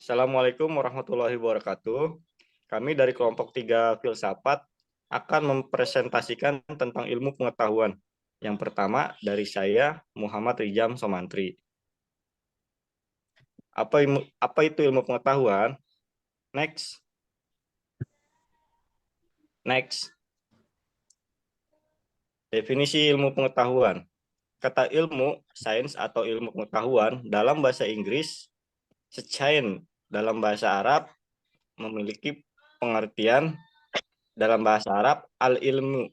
Assalamualaikum warahmatullahi wabarakatuh. Kami dari kelompok 3 filsafat akan mempresentasikan tentang ilmu pengetahuan. Yang pertama dari saya, Muhammad Rijam Somantri. Apa itu ilmu pengetahuan? Next. Definisi ilmu pengetahuan. Kata ilmu, sains atau ilmu pengetahuan dalam bahasa Inggris, science dalam bahasa Arab memiliki pengertian dalam bahasa Arab al-ilmu,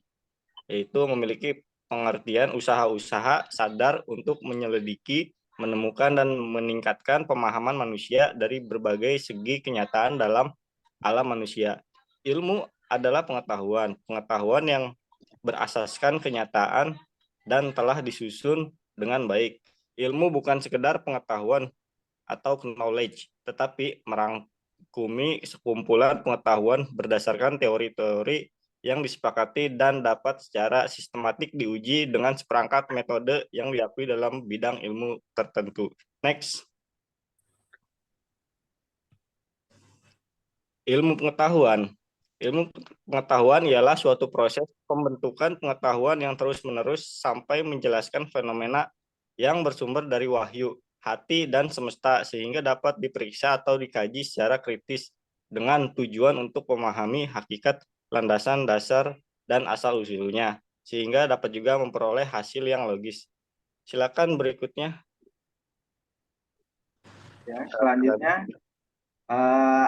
yaitu memiliki pengertian usaha-usaha sadar untuk menyelidiki, menemukan, dan meningkatkan pemahaman manusia dari berbagai segi kenyataan dalam alam manusia. Ilmu adalah pengetahuan yang berasaskan kenyataan dan telah disusun dengan baik. Ilmu bukan sekedar pengetahuan atau knowledge, tetapi merangkumi sekumpulan pengetahuan berdasarkan teori-teori yang disepakati dan dapat secara sistematik diuji dengan seperangkat metode yang diakui dalam bidang ilmu tertentu. Next. Ilmu pengetahuan. Ilmu pengetahuan ialah suatu proses pembentukan pengetahuan yang terus-menerus sampai menjelaskan fenomena yang bersumber dari wahyu, hati, dan semesta sehingga dapat diperiksa atau dikaji secara kritis dengan tujuan untuk memahami hakikat, landasan dasar, dan asal-usulnya, sehingga dapat juga memperoleh hasil yang logis. Silakan berikutnya. Ya, selanjutnya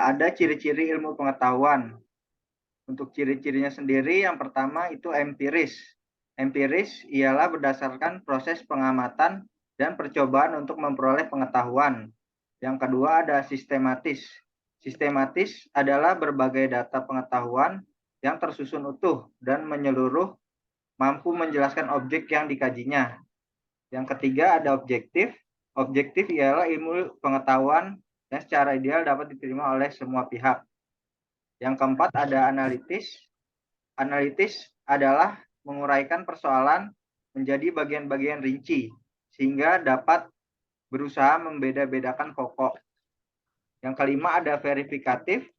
ada ciri-ciri ilmu pengetahuan. Untuk ciri-cirinya sendiri, yang pertama itu empiris. Empiris ialah berdasarkan proses pengamatan dan percobaan untuk memperoleh pengetahuan. Yang kedua ada sistematis. Sistematis adalah berbagai data pengetahuan yang tersusun utuh dan menyeluruh, mampu menjelaskan objek yang dikajinya. Yang ketiga ada objektif. Objektif ialah ilmu pengetahuan yang secara ideal dapat diterima oleh semua pihak. Yang keempat ada analitis. Analitis adalah menguraikan persoalan menjadi bagian-bagian rinci sehingga dapat berusaha membeda-bedakan pokok. Yang kelima ada verifikatif.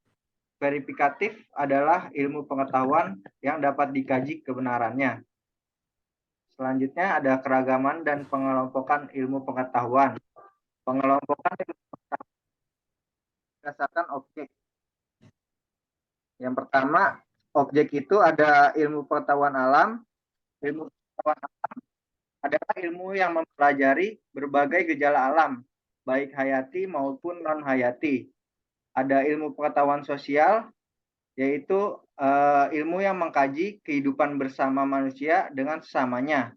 Verifikatif adalah ilmu pengetahuan yang dapat dikaji kebenarannya. Selanjutnya ada keragaman dan pengelompokan ilmu pengetahuan. Pengelompokan ilmu pengetahuan berdasarkan objek. Yang pertama, objek itu ada ilmu pengetahuan alam. Ilmu pengetahuan alam adalah ilmu yang mempelajari berbagai gejala alam, baik hayati maupun non-hayati. Ada ilmu pengetahuan sosial, yaitu ilmu yang mengkaji kehidupan bersama manusia dengan sesamanya.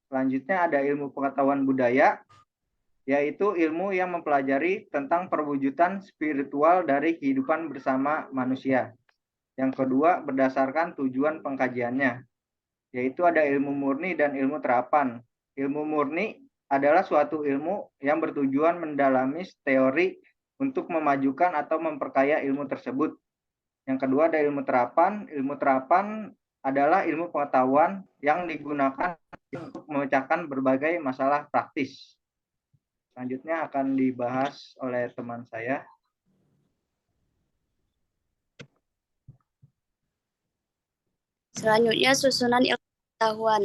Selanjutnya ada ilmu pengetahuan budaya, yaitu ilmu yang mempelajari tentang perwujudan spiritual dari kehidupan bersama manusia. Yang kedua, berdasarkan tujuan pengkajiannya, yaitu ada ilmu murni dan ilmu terapan. Ilmu murni adalah suatu ilmu yang bertujuan mendalami teori untuk memajukan atau memperkaya ilmu tersebut. Yang kedua ada ilmu terapan. Ilmu terapan adalah ilmu pengetahuan yang digunakan untuk memecahkan berbagai masalah praktis. Selanjutnya akan dibahas oleh teman saya. Selanjutnya susunan ilmu pengetahuan.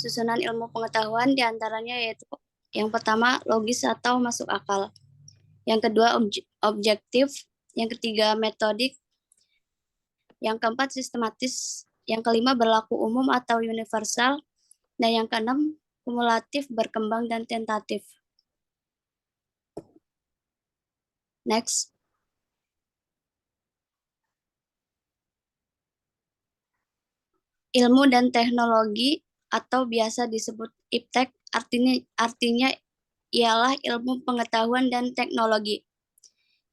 Susunan ilmu pengetahuan diantaranya yaitu yang pertama logis atau masuk akal, yang kedua objektif, yang ketiga metodik, yang keempat sistematis, yang kelima berlaku umum atau universal, dan yang keenam kumulatif, berkembang, dan tentatif. Next. Ilmu dan teknologi atau biasa disebut iptek artinya ialah ilmu pengetahuan dan teknologi.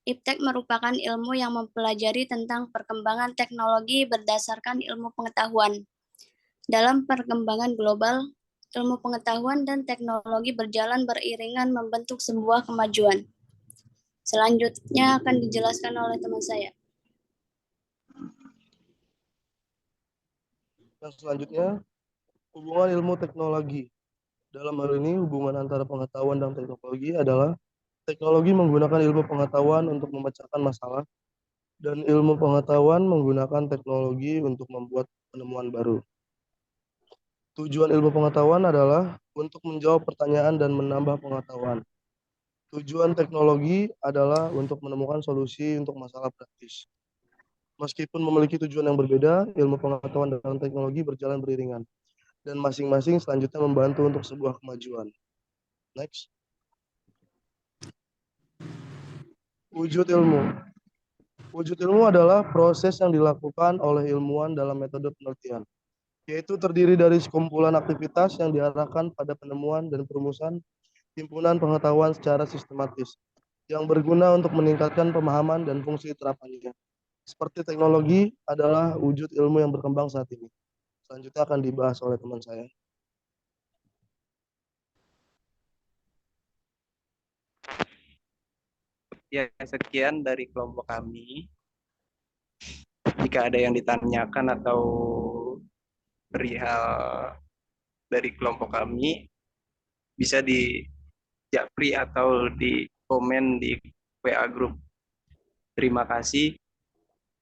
Iptek merupakan ilmu yang mempelajari tentang perkembangan teknologi berdasarkan ilmu pengetahuan. Dalam perkembangan global, ilmu pengetahuan dan teknologi berjalan beriringan membentuk sebuah kemajuan. Selanjutnya akan dijelaskan oleh teman saya. Yang selanjutnya, hubungan ilmu teknologi. Dalam hal ini, hubungan antara pengetahuan dan teknologi adalah Teknologi menggunakan ilmu pengetahuan untuk memecahkan masalah, dan ilmu pengetahuan menggunakan teknologi untuk membuat penemuan baru. Tujuan ilmu pengetahuan adalah untuk menjawab pertanyaan dan menambah pengetahuan. Tujuan teknologi adalah untuk menemukan solusi untuk masalah praktis. Meskipun memiliki tujuan yang berbeda, ilmu pengetahuan dan teknologi berjalan beriringan, dan masing-masing selanjutnya membantu untuk sebuah kemajuan. Next. Wujud ilmu. Wujud ilmu adalah proses yang dilakukan oleh ilmuwan dalam metode penelitian, yaitu terdiri dari sekumpulan aktivitas yang diarahkan pada penemuan dan perumusan himpunan pengetahuan secara sistematis, yang berguna untuk meningkatkan pemahaman dan fungsi terapannya. Seperti teknologi adalah wujud ilmu yang berkembang saat ini. Selanjutnya akan dibahas oleh teman saya. Ya, sekian dari kelompok kami. Jika ada yang ditanyakan atau perihal dari kelompok kami, bisa di japri atau di komen di WA grup. Terima kasih.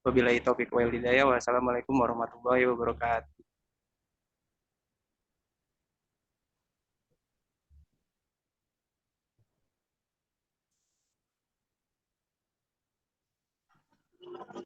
Wabillahi taufiq wal hidayah. Wassalamualaikum warahmatullahi wabarakatuh.